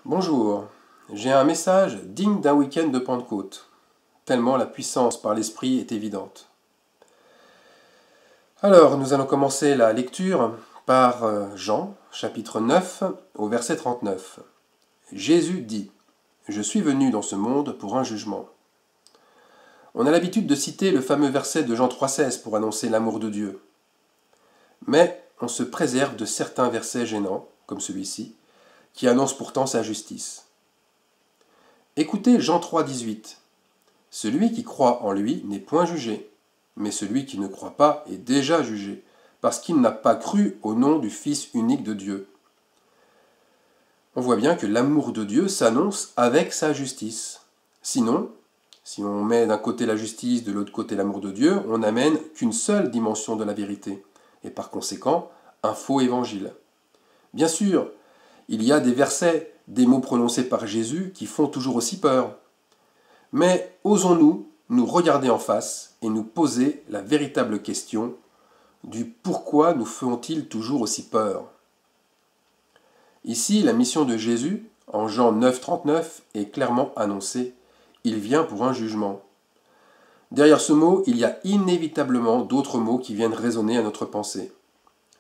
Bonjour, j'ai un message digne d'un week-end de Pentecôte, tellement la puissance par l'Esprit est évidente. Alors, nous allons commencer la lecture par Jean, chapitre 9, au verset 39. Jésus dit : « Je suis venu dans ce monde pour un jugement. » On a l'habitude de citer le fameux verset de Jean 3,16 pour annoncer l'amour de Dieu. Mais on se préserve de certains versets gênants, comme celui-ci, qui annoncent pourtant sa justice. Écoutez Jean 3,18. « Celui qui croit en lui n'est point jugé, mais celui qui ne croit pas est déjà jugé, parce qu'il n'a pas cru au nom du Fils unique de Dieu. » On voit bien que l'amour de Dieu s'annonce avec sa justice. Sinon, si on met d'un côté la justice, de l'autre côté l'amour de Dieu, on n'amène qu'une seule dimension de la vérité, et par conséquent, un faux évangile. Bien sûr, il y a des versets, des mots prononcés par Jésus qui font toujours aussi peur. Mais osons-nous nous regarder en face et nous poser la véritable question du pourquoi nous font-ils toujours aussi peur. Ici, la mission de Jésus, en Jean 9, 39, est clairement annoncée. Il vient pour un jugement. Derrière ce mot, il y a inévitablement d'autres mots qui viennent résonner à notre pensée.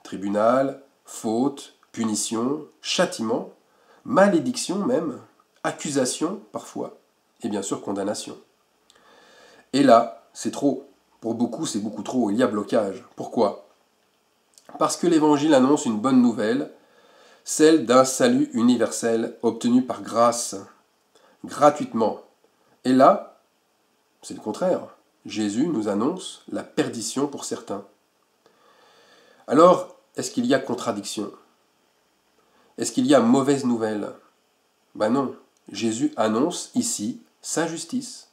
Tribunal, faute, punition, châtiment, malédiction même, accusation parfois, et bien sûr condamnation. Et là, c'est trop. Pour beaucoup, c'est beaucoup trop. Il y a blocage. Pourquoi ? Parce que l'Évangile annonce une bonne nouvelle, celle d'un salut universel obtenu par grâce, gratuitement. Et là, c'est le contraire. Jésus nous annonce la perdition pour certains. Alors, est-ce qu'il y a contradiction ? Est-ce qu'il y a mauvaise nouvelle ? Ben non, Jésus annonce ici sa justice.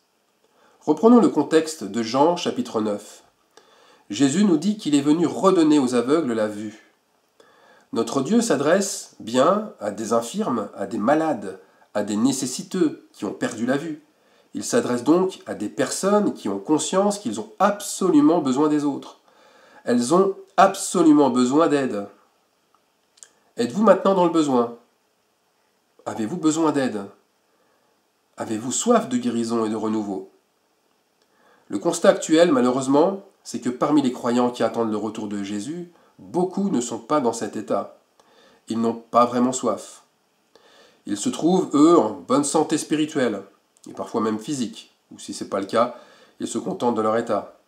Reprenons le contexte de Jean chapitre 9. Jésus nous dit qu'il est venu redonner aux aveugles la vue. Notre Dieu s'adresse bien à des infirmes, à des malades, à des nécessiteux qui ont perdu la vue. Il s'adresse donc à des personnes qui ont conscience qu'ils ont absolument besoin des autres. Elles ont absolument besoin d'aide. Êtes-vous maintenant dans le besoin ? Avez-vous besoin d'aide ? Avez-vous soif de guérison et de renouveau ? Le constat actuel, malheureusement, c'est que parmi les croyants qui attendent le retour de Jésus, beaucoup ne sont pas dans cet état. Ils n'ont pas vraiment soif. Ils se trouvent, eux, en bonne santé spirituelle, et parfois même physique, ou si ce n'est pas le cas, ils se contentent de leur état.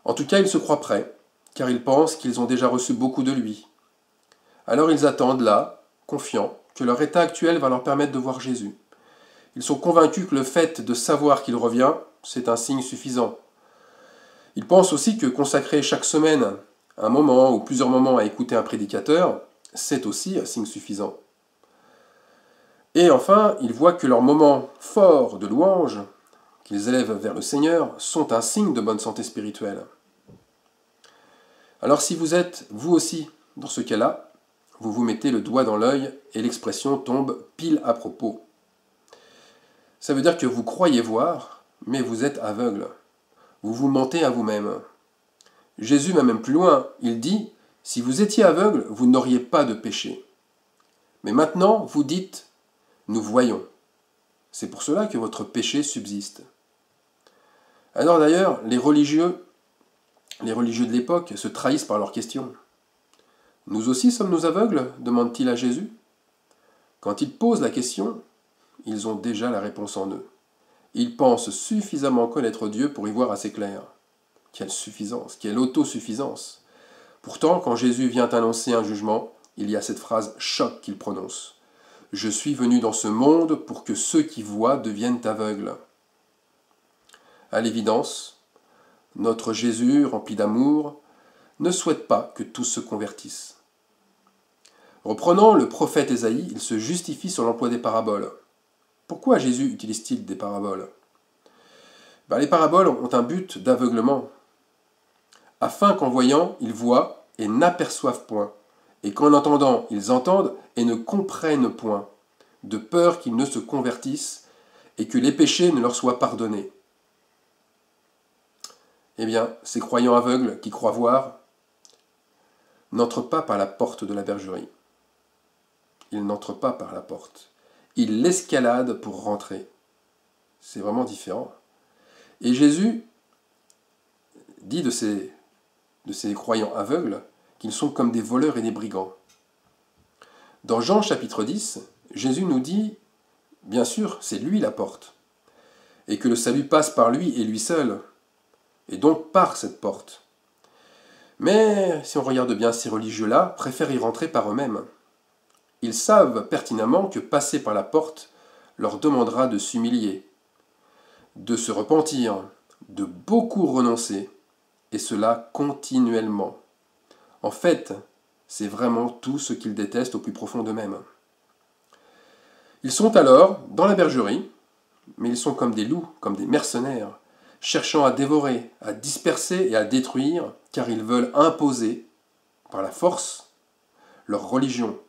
En tout cas, ils se croient prêts, car ils pensent qu'ils ont déjà reçu beaucoup de lui. Alors ils attendent là, confiants, que leur état actuel va leur permettre de voir Jésus. Ils sont convaincus que le fait de savoir qu'il revient, c'est un signe suffisant. Ils pensent aussi que consacrer chaque semaine un moment ou plusieurs moments à écouter un prédicateur, c'est aussi un signe suffisant. Et enfin, ils voient que leurs moments forts de louange, qu'ils élèvent vers le Seigneur, sont un signe de bonne santé spirituelle. Alors si vous êtes, vous aussi, dans ce cas-là, vous vous mettez le doigt dans l'œil et l'expression tombe pile à propos. Ça veut dire que vous croyez voir, mais vous êtes aveugle. Vous vous mentez à vous-même. Jésus va même plus loin. Il dit, si vous étiez aveugle, vous n'auriez pas de péché. Mais maintenant, vous dites, nous voyons. C'est pour cela que votre péché subsiste. Alors d'ailleurs, les religieux de l'époque se trahissent par leurs questions. Nous aussi sommes-nous aveugles ? Demande-t-il à Jésus. Quand ils posent la question, ils ont déjà la réponse en eux. Ils pensent suffisamment connaître Dieu pour y voir assez clair. Quelle suffisance, quelle autosuffisance. Pourtant, quand Jésus vient annoncer un jugement, il y a cette phrase choc qu'il prononce. « Je suis venu dans ce monde pour que ceux qui voient deviennent aveugles. » À l'évidence, notre Jésus, rempli d'amour, ne souhaite pas que tous se convertissent. Reprenant le prophète Ésaïe, il se justifie sur l'emploi des paraboles. Pourquoi Jésus utilise-t-il des paraboles ? Les paraboles ont un but d'aveuglement, afin qu'en voyant, ils voient et n'aperçoivent point, et qu'en entendant, ils entendent et ne comprennent point, de peur qu'ils ne se convertissent et que les péchés ne leur soient pardonnés. Eh bien, ces croyants aveugles qui croient voir n'entrent pas par la porte de la bergerie. Ils n'entrent pas par la porte. il l'escalade pour rentrer. C'est vraiment différent. Et Jésus dit de ces croyants aveugles qu'ils sont comme des voleurs et des brigands. Dans Jean chapitre 10, Jésus nous dit, bien sûr, c'est lui la porte, et que le salut passe par lui et lui seul, et donc par cette porte. Mais si on regarde bien, ces religieux-là préfèrent y rentrer par eux-mêmes. Ils savent pertinemment que passer par la porte leur demandera de s'humilier, de se repentir, de beaucoup renoncer, et cela continuellement. En fait, c'est vraiment tout ce qu'ils détestent au plus profond d'eux-mêmes. Ils sont alors dans la bergerie, mais ils sont comme des loups, comme des mercenaires, cherchant à dévorer, à disperser et à détruire, car ils veulent imposer, par la force, leur religion,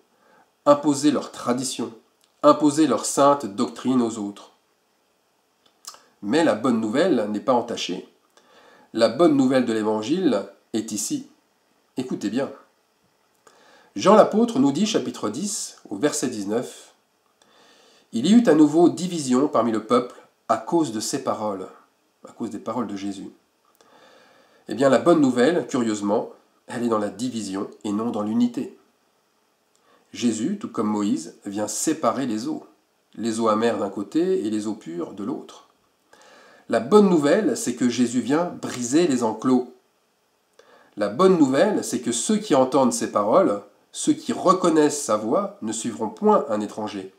imposer leur tradition, imposer leur sainte doctrine aux autres. Mais la bonne nouvelle n'est pas entachée. La bonne nouvelle de l'Évangile est ici. Écoutez bien. Jean l'apôtre nous dit, chapitre 10, au verset 19, « Il y eut à nouveau division parmi le peuple à cause de ces paroles, à cause des paroles de Jésus. » Eh bien, la bonne nouvelle, curieusement, elle est dans la division et non dans l'unité. Jésus, tout comme Moïse, vient séparer les eaux amères d'un côté et les eaux pures de l'autre. La bonne nouvelle, c'est que Jésus vient briser les enclos. La bonne nouvelle, c'est que ceux qui entendent ces paroles, ceux qui reconnaissent sa voix, ne suivront point un étranger.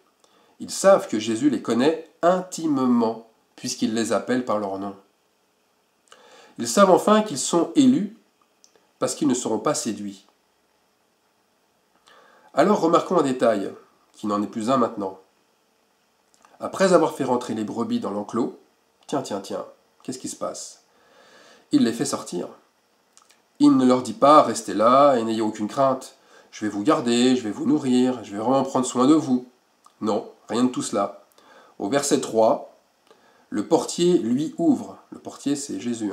Ils savent que Jésus les connaît intimement, puisqu'il les appelle par leur nom. Ils savent enfin qu'ils sont élus, parce qu'ils ne seront pas séduits. Alors remarquons un détail, qui n'en est plus un maintenant. Après avoir fait rentrer les brebis dans l'enclos, tiens, qu'est-ce qui se passe? Il les fait sortir. Il ne leur dit pas, restez là et n'ayez aucune crainte. Je vais vous garder, je vais vous nourrir, je vais vraiment prendre soin de vous. Non, rien de tout cela. Au verset 3, le portier lui ouvre. Le portier, c'est Jésus.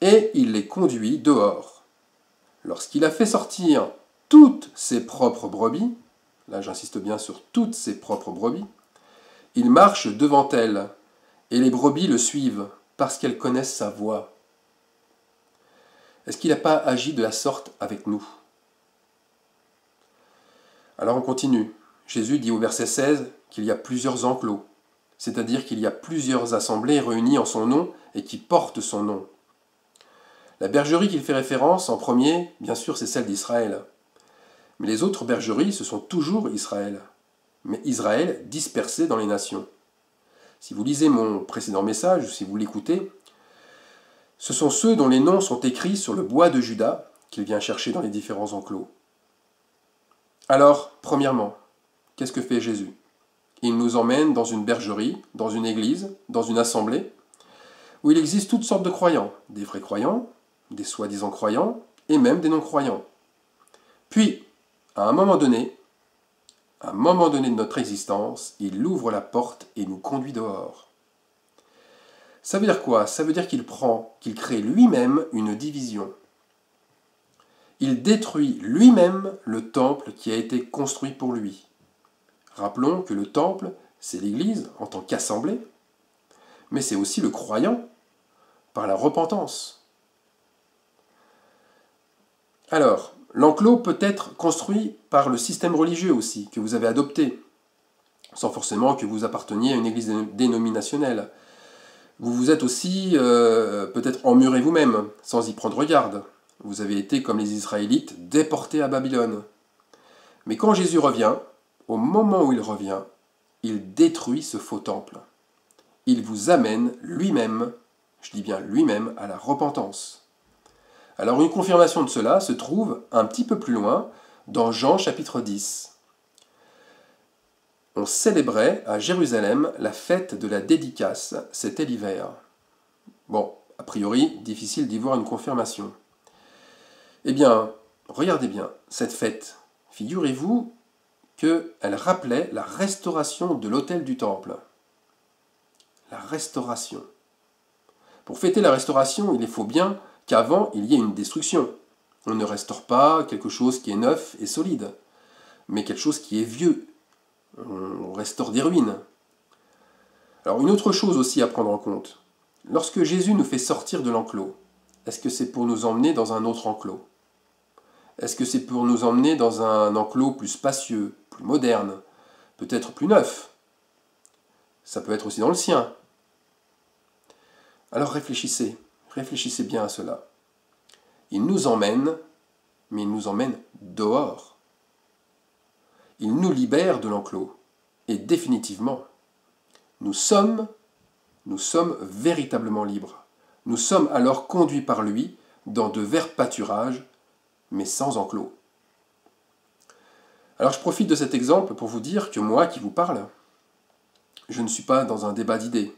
Et il les conduit dehors. Lorsqu'il a fait sortir toutes ses propres brebis, là j'insiste bien sur toutes ses propres brebis, il marche devant elles, et les brebis le suivent, parce qu'elles connaissent sa voix. Est-ce qu'il n'a pas agi de la sorte avec nous? Alors on continue. Jésus dit au verset 16 qu'il y a plusieurs enclos, c'est-à-dire qu'il y a plusieurs assemblées réunies en son nom et qui portent son nom. La bergerie qu'il fait référence en premier, bien sûr, c'est celle d'Israël. Mais les autres bergeries, ce sont toujours Israël. Mais Israël dispersé dans les nations. Si vous lisez mon précédent message, ou si vous l'écoutez, ce sont ceux dont les noms sont écrits sur le bois de Juda qu'il vient chercher dans les différents enclos. Alors, premièrement, qu'est-ce que fait Jésus? Il nous emmène dans une bergerie, dans une église, dans une assemblée, où il existe toutes sortes de croyants, des vrais croyants, des soi-disant croyants, et même des non-croyants. Puis, à un moment donné de notre existence, il ouvre la porte et nous conduit dehors. Ça veut dire quoi? Ça veut dire qu'il crée lui-même une division. Il détruit lui-même le temple qui a été construit pour lui. Rappelons que le temple, c'est l'Église en tant qu'assemblée, mais c'est aussi le croyant par la repentance. Alors, l'enclos peut être construit par le système religieux aussi, que vous avez adopté, sans forcément que vous apparteniez à une église dénominationnelle. Vous vous êtes aussi peut-être emmuré vous-même, sans y prendre garde. Vous avez été, comme les Israélites, déportés à Babylone. Mais quand Jésus revient, au moment où il revient, il détruit ce faux temple. Il vous amène lui-même, je dis bien lui-même, à la repentance. Alors une confirmation de cela se trouve un petit peu plus loin, dans Jean chapitre 10. On célébrait à Jérusalem la fête de la dédicace, c'était l'hiver. Bon, a priori, difficile d'y voir une confirmation. Eh bien, regardez bien, cette fête, figurez-vous qu'elle rappelait la restauration de l'autel du temple. La restauration. Pour fêter la restauration, il faut bien qu'avant, il y ait une destruction. On ne restaure pas quelque chose qui est neuf et solide, mais quelque chose qui est vieux. on restaure des ruines. Alors une autre chose aussi à prendre en compte, lorsque Jésus nous fait sortir de l'enclos, est-ce que c'est pour nous emmener dans un autre enclos? Est-ce que c'est pour nous emmener dans un enclos plus spacieux, plus moderne, peut-être plus neuf? Ça peut être aussi dans le sien. Alors réfléchissez bien à cela. Il nous emmène, mais il nous emmène dehors. Il nous libère de l'enclos. Et définitivement, nous sommes véritablement libres. Nous sommes alors conduits par lui dans de verts pâturages, mais sans enclos. Alors je profite de cet exemple pour vous dire que moi qui vous parle, je ne suis pas dans un débat d'idées.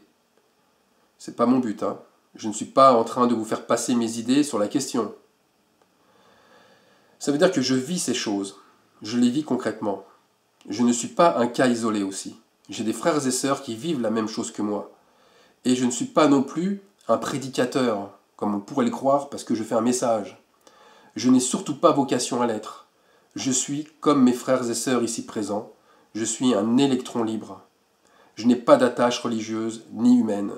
C'est pas mon but, hein. Je ne suis pas en train de vous faire passer mes idées sur la question. Ça veut dire que je vis ces choses. Je les vis concrètement. Je ne suis pas un cas isolé aussi. J'ai des frères et sœurs qui vivent la même chose que moi. Et je ne suis pas non plus un prédicateur, comme on pourrait le croire, parce que je fais un message. Je n'ai surtout pas vocation à l'être. Je suis, comme mes frères et sœurs ici présents, je suis un électron libre. Je n'ai pas d'attache religieuse ni humaine.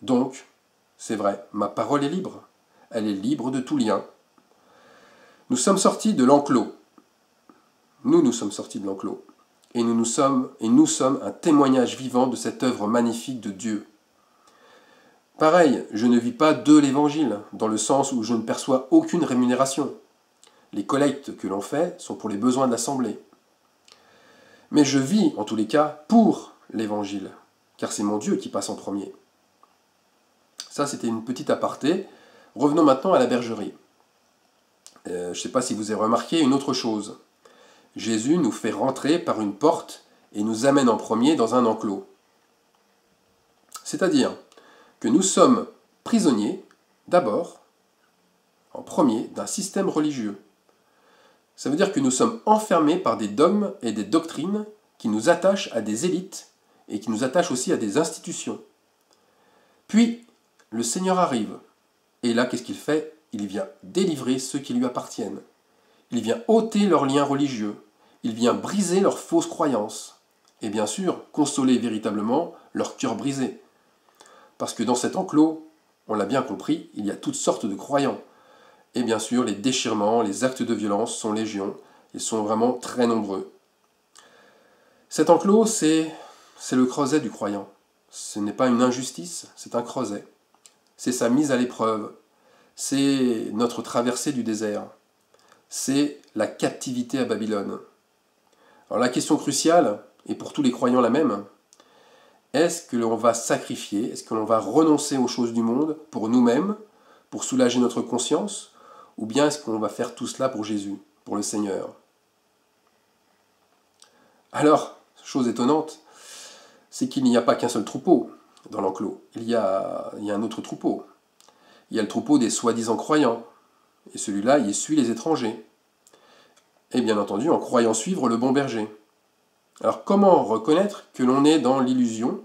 Donc, c'est vrai, ma parole est libre. Elle est libre de tout lien. Nous sommes sortis de l'enclos. Nous sommes sortis de l'enclos. Et nous sommes un témoignage vivant de cette œuvre magnifique de Dieu. Pareil, je ne vis pas de l'évangile, dans le sens où je ne perçois aucune rémunération. Les collectes que l'on fait sont pour les besoins de l'Assemblée. Mais je vis, en tous les cas, pour l'évangile, car c'est mon Dieu qui passe en premier. Ça, c'était une petite aparté. Revenons maintenant à la bergerie. Je ne sais pas si vous avez remarqué une autre chose. Jésus nous fait rentrer par une porte et nous amène en premier dans un enclos. C'est-à-dire que nous sommes prisonniers, d'abord, en premier, d'un système religieux. Ça veut dire que nous sommes enfermés par des dogmes et des doctrines qui nous attachent à des élites et qui nous attachent aussi à des institutions. Puis, le Seigneur arrive. Et là, qu'est-ce qu'il fait? Il vient délivrer ceux qui lui appartiennent. Il vient ôter leurs liens religieux. Il vient briser leurs fausses croyances. Et bien sûr, consoler véritablement leur cœur brisé. Parce que dans cet enclos, on l'a bien compris, il y a toutes sortes de croyants. Et bien sûr, les déchirements, les actes de violence sont légion. Ils sont vraiment très nombreux. Cet enclos, c'est le creuset du croyant. Ce n'est pas une injustice, c'est un creuset. C'est sa mise à l'épreuve. C'est notre traversée du désert. C'est la captivité à Babylone. Alors la question cruciale, et pour tous les croyants la même, est-ce que l'on va sacrifier, est-ce que l'on va renoncer aux choses du monde pour nous-mêmes, pour soulager notre conscience, ou bien est-ce qu'on va faire tout cela pour Jésus, pour le Seigneur? Alors, chose étonnante, c'est qu'il n'y a pas qu'un seul troupeau dans l'enclos. Il y a un autre troupeau. Il y a le troupeau des soi-disant croyants. Et celui-là, il suit les étrangers. Et bien entendu, en croyant suivre le bon berger. Alors comment reconnaître que l'on est dans l'illusion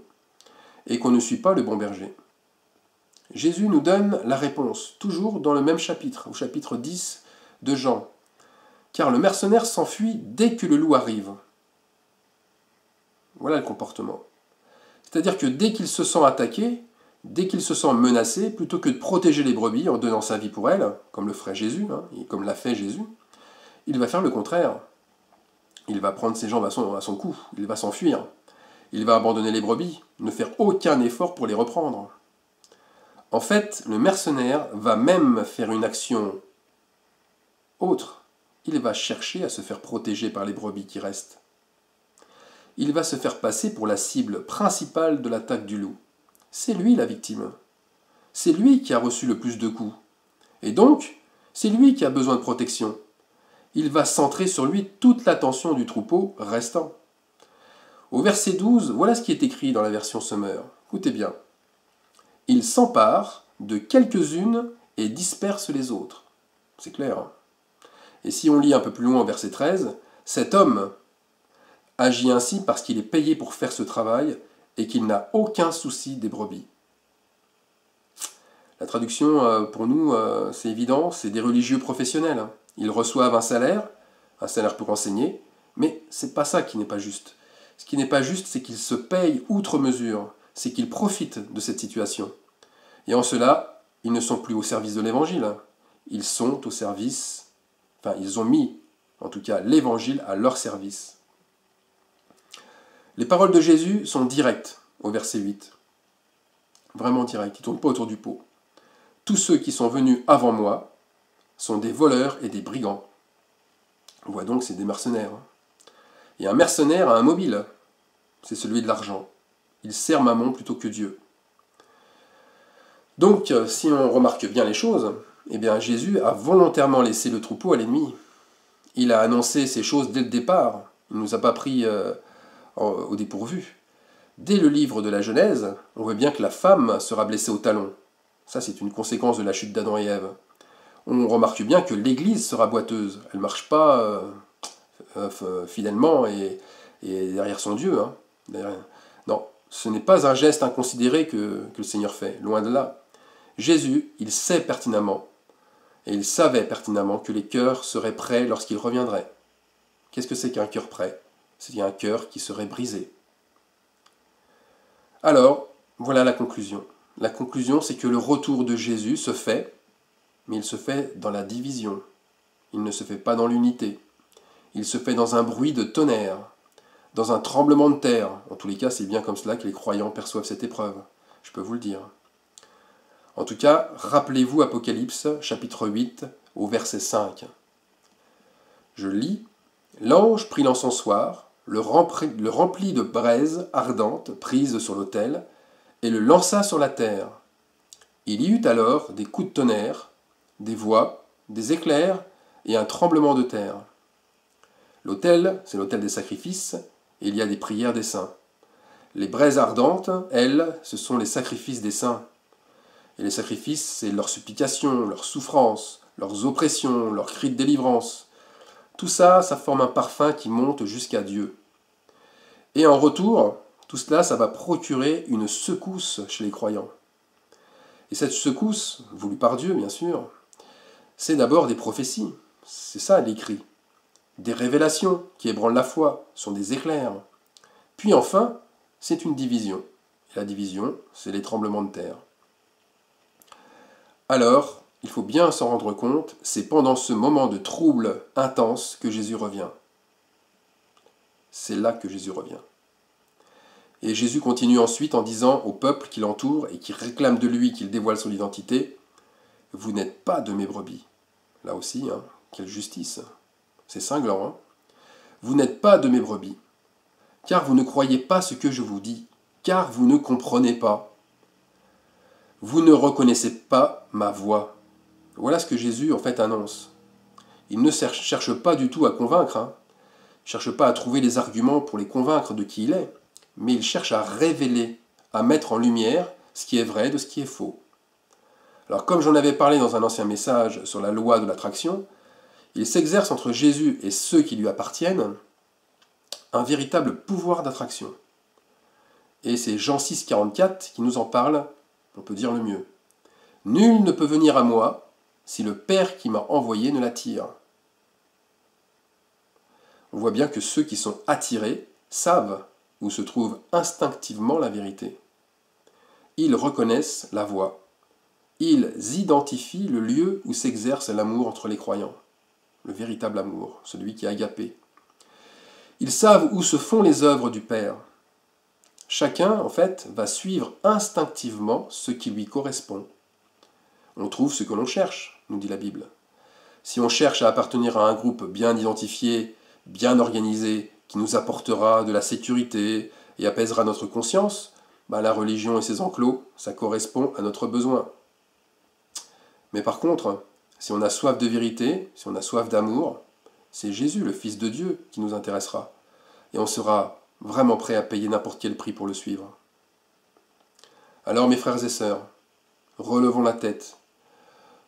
et qu'on ne suit pas le bon berger? Jésus nous donne la réponse, toujours dans le même chapitre, au chapitre 10 de Jean. Car le mercenaire s'enfuit dès que le loup arrive. Voilà le comportement. C'est-à-dire que dès qu'il se sent attaqué, dès qu'il se sent menacé, plutôt que de protéger les brebis en donnant sa vie pour elles, comme le ferait Jésus, et comme l'a fait Jésus, il va faire le contraire. Il va prendre ses jambes à son cou, il va s'enfuir, il va abandonner les brebis, ne faire aucun effort pour les reprendre. En fait, le mercenaire va même faire une action autre. Il va chercher à se faire protéger par les brebis qui restent. Il va se faire passer pour la cible principale de l'attaque du loup. C'est lui la victime. C'est lui qui a reçu le plus de coups. Et donc, c'est lui qui a besoin de protection. Il va centrer sur lui toute l'attention du troupeau restant. Au verset 12, voilà ce qui est écrit dans la version Sommer. Écoutez bien. Il s'empare de quelques-unes et disperse les autres. C'est clair. Hein? Et si on lit un peu plus loin au verset 13, cet homme agit ainsi parce qu'il est payé pour faire ce travail et qu'il n'a aucun souci des brebis. La traduction, pour nous, c'est évident, c'est des religieux professionnels. Ils reçoivent un salaire pour enseigner, mais c'est pas ça qui n'est pas juste. Ce qui n'est pas juste, c'est qu'ils se payent outre mesure, c'est qu'ils profitent de cette situation. Et en cela, ils ne sont plus au service de l'Évangile, ils sont au service, enfin ils ont mis, en tout cas, l'Évangile à leur service. Les paroles de Jésus sont directes au verset 8. Vraiment directes, ils ne tournent pas autour du pot. Tous ceux qui sont venus avant moi sont des voleurs et des brigands. On voit donc que c'est des mercenaires. Et un mercenaire a un mobile, c'est celui de l'argent. Il sert Mammon plutôt que Dieu. Donc, si on remarque bien les choses, eh bien Jésus a volontairement laissé le troupeau à l'ennemi. Il a annoncé ces choses dès le départ. Il ne nous a pas pris au dépourvu. Dès le livre de la Genèse, on voit bien que la femme sera blessée au talon. Ça, c'est une conséquence de la chute d'Adam et Ève. On remarque bien que l'Église sera boiteuse. Elle ne marche pas fidèlement et derrière son Dieu. Hein. Non, ce n'est pas un geste inconsidéré que le Seigneur fait, loin de là. Jésus, il sait pertinemment, et il savait pertinemment que les cœurs seraient prêts lorsqu'il reviendrait. Qu'est-ce que c'est qu'un cœur prêt? C'est un cœur qui serait brisé. Alors, voilà la conclusion. La conclusion, c'est que le retour de Jésus se fait, mais il se fait dans la division. Il ne se fait pas dans l'unité. Il se fait dans un bruit de tonnerre, dans un tremblement de terre. En tous les cas, c'est bien comme cela que les croyants perçoivent cette épreuve. Je peux vous le dire. En tout cas, rappelez-vous Apocalypse, chapitre 8, au verset 5. Je lis, « L'ange prit l'encensoir, le remplit de braise ardente prise sur l'autel, et le lança sur la terre. Il y eut alors des coups de tonnerre, des voix, des éclairs et un tremblement de terre. L'autel, c'est l'autel des sacrifices, et il y a des prières des saints. Les braises ardentes, elles, ce sont les sacrifices des saints. Et les sacrifices, c'est leurs supplications, leurs souffrances, leurs oppressions, leurs cris de délivrance. Tout ça, ça forme un parfum qui monte jusqu'à Dieu. Et en retour, tout cela, ça va procurer une secousse chez les croyants. Et cette secousse, voulue par Dieu, bien sûr, c'est d'abord des prophéties. C'est ça l'écrit. Des révélations qui ébranlent la foi, sont des éclairs. Puis enfin, c'est une division. Et la division, c'est les tremblements de terre. Alors, il faut bien s'en rendre compte, c'est pendant ce moment de trouble intense que Jésus revient. C'est là que Jésus revient. Et Jésus continue ensuite en disant au peuple qui l'entoure et qui réclame de lui qu'il dévoile son identité, « Vous n'êtes pas de mes brebis. » Là aussi, quelle justice. C'est cinglant. Hein. « Vous n'êtes pas de mes brebis, car vous ne croyez pas ce que je vous dis, car vous ne comprenez pas. Vous ne reconnaissez pas ma voix. » Voilà ce que Jésus en fait annonce. Il ne cherche pas du tout à convaincre. Il ne cherche pas à trouver les arguments pour les convaincre de qui il est, mais il cherche à révéler, à mettre en lumière ce qui est vrai de ce qui est faux. Alors comme j'en avais parlé dans un ancien message sur la loi de l'attraction, il s'exerce entre Jésus et ceux qui lui appartiennent un véritable pouvoir d'attraction. Et c'est Jean 6, 44 qui nous en parle, on peut dire le mieux. « Nul ne peut venir à moi si le Père qui m'a envoyé ne l'attire. » On voit bien que ceux qui sont attirés savent où se trouve instinctivement la vérité. Ils reconnaissent la voie. Ils identifient le lieu où s'exerce l'amour entre les croyants. Le véritable amour, celui qui est agapé. Ils savent où se font les œuvres du Père. Chacun, en fait, va suivre instinctivement ce qui lui correspond. On trouve ce que l'on cherche, nous dit la Bible. Si on cherche à appartenir à un groupe bien identifié, bien organisé, qui nous apportera de la sécurité et apaisera notre conscience, la religion et ses enclos, ça correspond à notre besoin. Mais par contre, si on a soif de vérité, si on a soif d'amour, c'est Jésus, le Fils de Dieu, qui nous intéressera. Et on sera vraiment prêt à payer n'importe quel prix pour le suivre. Alors mes frères et sœurs, relevons la tête.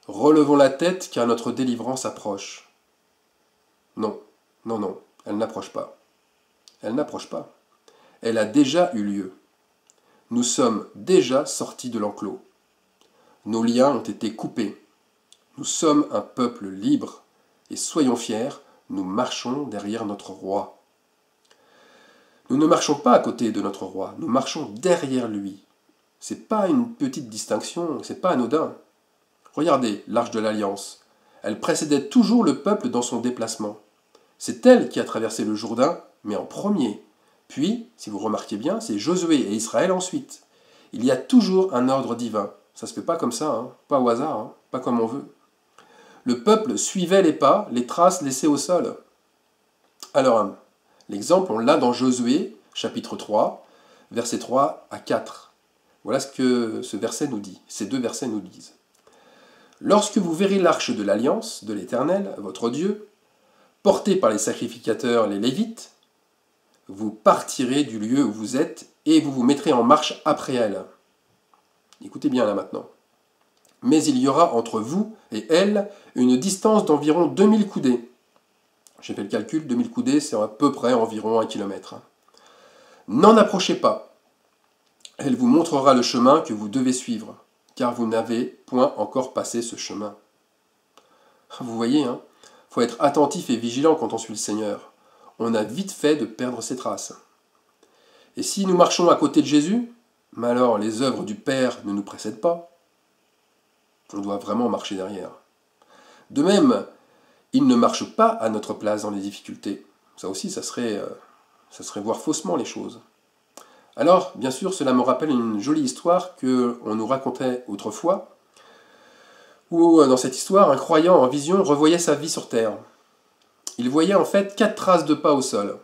Relevons la tête car notre délivrance approche. Non, non, non, elle n'approche pas. Elle n'approche pas. Elle a déjà eu lieu. Nous sommes déjà sortis de l'enclos. Nos liens ont été coupés. Nous sommes un peuple libre et soyons fiers, nous marchons derrière notre roi. Nous ne marchons pas à côté de notre roi, nous marchons derrière lui. C'est pas une petite distinction, c'est pas anodin. Regardez, l'Arche de l'Alliance. Elle précédait toujours le peuple dans son déplacement. C'est elle qui a traversé le Jourdain, mais en premier. Puis, si vous remarquez bien, c'est Josué et Israël ensuite. Il y a toujours un ordre divin. Ça se fait pas comme ça, hein, pas au hasard, hein, pas comme on veut. Le peuple suivait les pas, les traces laissées au sol. Alors, l'exemple, on l'a dans Josué, chapitre 3, versets 3 à 4. Voilà ce que ce verset nous dit. Ces deux versets nous disent. Lorsque vous verrez l'arche de l'alliance de l'Éternel, votre Dieu, portée par les sacrificateurs, les Lévites, vous partirez du lieu où vous êtes et vous vous mettrez en marche après elle. Écoutez bien là maintenant. Mais il y aura entre vous et elle une distance d'environ 2000 coudées. J'ai fait le calcul, 2000 coudées, c'est à peu près environ 1 kilomètre. N'en approchez pas. Elle vous montrera le chemin que vous devez suivre, car vous n'avez point encore passé ce chemin. Vous voyez, hein, faut être attentif et vigilant quand on suit le Seigneur. On a vite fait de perdre ses traces. Et si nous marchons à côté de Jésus, mais alors les œuvres du Père ne nous précèdent pas. On doit vraiment marcher derrière. De même, il ne marche pas à notre place dans les difficultés. Ça aussi, ça serait voir faussement les choses. Alors, bien sûr, cela me rappelle une jolie histoire qu'on nous racontait autrefois, où dans cette histoire, un croyant en vision revoyait sa vie sur terre. Il voyait en fait 4 traces de pas au sol.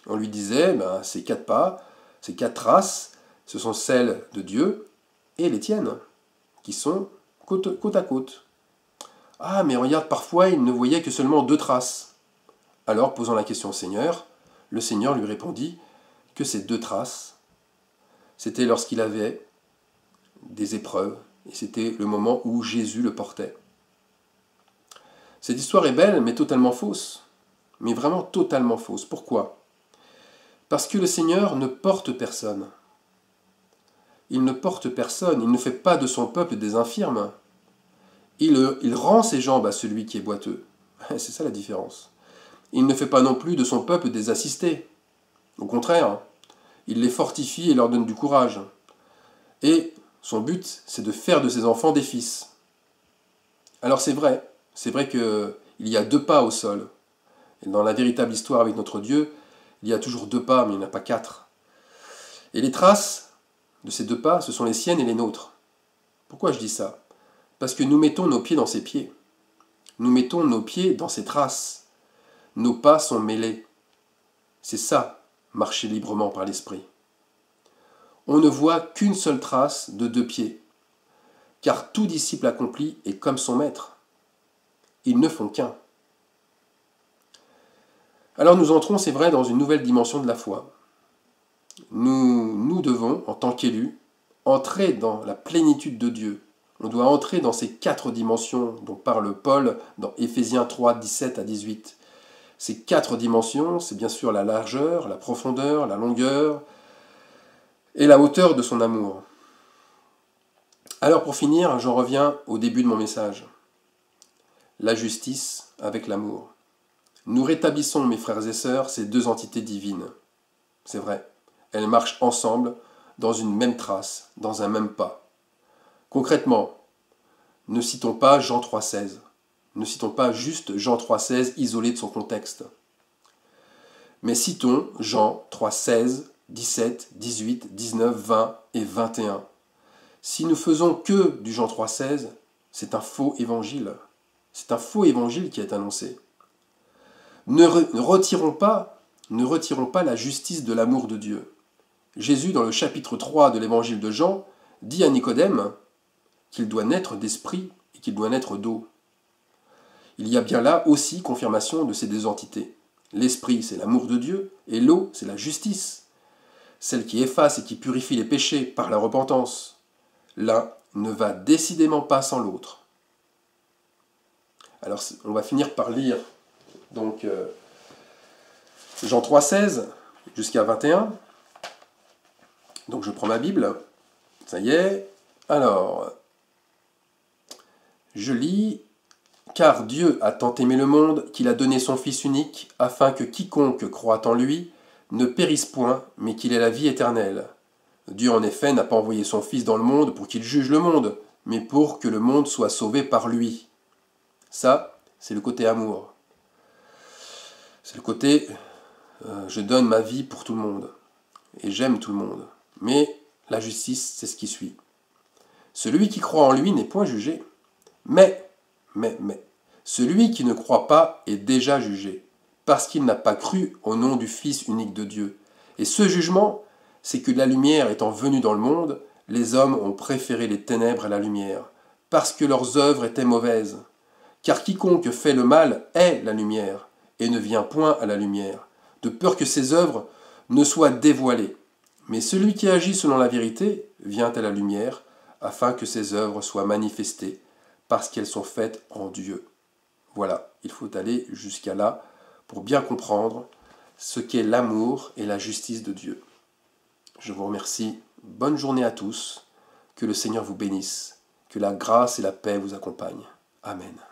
On lui disait, ces 4 pas, ces 4 traces, ce sont celles de Dieu et les tiennes, qui sont côte à côte. Ah, mais regarde, parfois il ne voyait que seulement 2 traces. Alors, posant la question au Seigneur, le Seigneur lui répondit que ces 2 traces, c'était lorsqu'il avait des épreuves, et c'était le moment où Jésus le portait. Cette histoire est belle, mais totalement fausse. Mais vraiment totalement fausse. Pourquoi ? Parce que le Seigneur ne porte personne. Il ne porte personne, il ne fait pas de son peuple des infirmes. Il rend ses jambes à celui qui est boiteux. C'est ça la différence. Il ne fait pas non plus de son peuple des assistés. Au contraire, il les fortifie et leur donne du courage. Et son but, c'est de faire de ses enfants des fils. Alors c'est vrai qu'il y a 2 pas au sol. Et dans la véritable histoire avec notre Dieu, il y a toujours 2 pas, mais il n'y en a pas 4. Et les traces de ces 2 pas, ce sont les siennes et les nôtres. Pourquoi je dis ça ? Parce que nous mettons nos pieds dans ses pieds. Nous mettons nos pieds dans ses traces. Nos pas sont mêlés. C'est ça, marcher librement par l'esprit. On ne voit qu'une seule trace de 2 pieds, car tout disciple accompli est comme son maître. Ils ne font qu'un. Alors nous entrons, c'est vrai, dans une nouvelle dimension de la foi. Nous devons, en tant qu'élus, entrer dans la plénitude de Dieu. On doit entrer dans ces 4 dimensions dont parle Paul dans Éphésiens 3, 17 à 18. Ces 4 dimensions, c'est bien sûr la largeur, la profondeur, la longueur et la hauteur de son amour. Alors pour finir, j'en reviens au début de mon message. La justice avec l'amour. Nous rétablissons, mes frères et sœurs, ces 2 entités divines. C'est vrai, elles marchent ensemble, dans une même trace, dans un même pas. Concrètement, ne citons pas Jean 3,16. Ne citons pas juste Jean 3,16 isolé de son contexte. Mais citons Jean 3,16, 17, 18, 19, 20 et 21. Si nous faisons que du Jean 3,16, c'est un faux évangile. C'est un faux évangile qui est annoncé. Ne retirons pas la justice de l'amour de Dieu. Jésus, dans le chapitre 3 de l'évangile de Jean, dit à Nicodème qu'il doit naître d'esprit et qu'il doit naître d'eau. Il y a bien là aussi confirmation de ces 2 entités. L'esprit, c'est l'amour de Dieu, et l'eau, c'est la justice, celle qui efface et qui purifie les péchés par la repentance. L'un ne va décidément pas sans l'autre. Alors, on va finir par lire donc Jean 3,16 jusqu'à 21. Donc je prends ma Bible. Ça y est. Alors, je lis. Car Dieu a tant aimé le monde qu'il a donné son Fils unique, afin que quiconque croit en lui ne périsse point, mais qu'il ait la vie éternelle. Dieu en effet n'a pas envoyé son Fils dans le monde pour qu'il juge le monde, mais pour que le monde soit sauvé par lui. Ça, c'est le côté amour. C'est le côté je donne ma vie pour tout le monde, et j'aime tout le monde. Mais la justice, c'est ce qui suit. Celui qui croit en lui n'est point jugé. Mais, celui qui ne croit pas est déjà jugé, parce qu'il n'a pas cru au nom du Fils unique de Dieu. Et ce jugement, c'est que la lumière étant venue dans le monde, les hommes ont préféré les ténèbres à la lumière, parce que leurs œuvres étaient mauvaises. Car quiconque fait le mal est la lumière, et ne vient point à la lumière, de peur que ses œuvres ne soient dévoilées. Mais celui qui agit selon la vérité vient à la lumière, afin que ses œuvres soient manifestées, parce qu'elles sont faites en Dieu. Voilà, il faut aller jusqu'à là pour bien comprendre ce qu'est l'amour et la justice de Dieu. Je vous remercie, bonne journée à tous, que le Seigneur vous bénisse, que la grâce et la paix vous accompagnent. Amen.